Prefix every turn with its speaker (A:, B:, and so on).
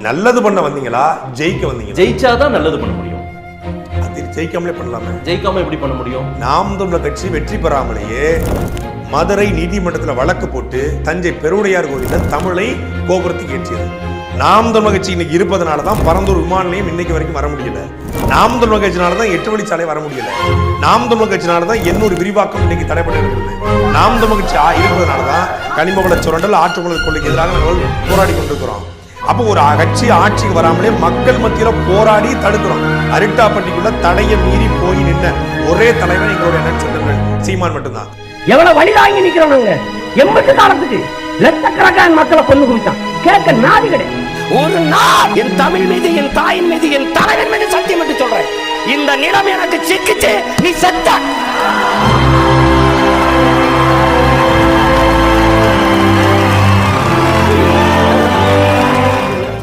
A: நல்லது பண்ண வந்தீங்களா ஜெயிக்க வந்தீங்க?
B: ஜெயிச்சாதான் நல்லது பண்ண முடியும்.
A: அது ஜெயிக்காமலே பண்ணலாமே.
B: ஜெயிக்காம எப்படி பண்ண முடியும்?
A: நாம் தமிழர் கட்சி வெற்றி பெறாமலேயே மதுரை நீதிமன்றத்தில் வழக்கு போட்டு தஞ்சை பெருவுடையார் கோவிலில் தமிழை கோபுரத்துக்கு ஏற்றியது. நாம் தமிழர் கட்சி இன்னைக்கு இருப்பதனால தான் பரந்தூர் விமான நிலையம் இன்னைக்கு வரைக்கும் வர முடியல. நாம் தமிழர் கட்சினால தான் 8 வழிச்சாலை வர முடியல. நாம் தமிழர் கட்சினால தான் 800 விரிவாக்கம் இன்னைக்கு தடைபட்டு இருக்கிறது. நாம் தமிழர் கட்சி இருப்பதனால தான் கனிம வள சுரண்டல் ஆற்றுக்குழல் கொள்ளைக்கு எதிராக நாங்கள் போராடி கொண்டிருக்கிறோம். அப்போ ஒரு கட்சி ஆட்சிக்கு வராமலே மக்கள் மத்தியில போராடி தடுக்கிறோம். அரிட்டாப்பட்டிக்குள்ள தடையை மீறி போய் நின்ன ஒரே தலைவர் எங்களுடைய நட்சத்திரங்கள் சீமான் மட்டும்தான்.
C: எவ்வளவு வழி தாங்கி நிக்கிறவங்க 80 காலத்துக்கு லட்சக்கணக்கான மக்களை கொண்டு குவித்தான். கேட்க நாதி கிடையாது. ஒரு நாள் என் தமிழ் மீது, என் தாயின் மீது, என் தலைவன் மீது சத்தியம் என்று சொல்றேன். இந்த நிலம் எனக்கு சிக்கிச்சு, நீ செத்த.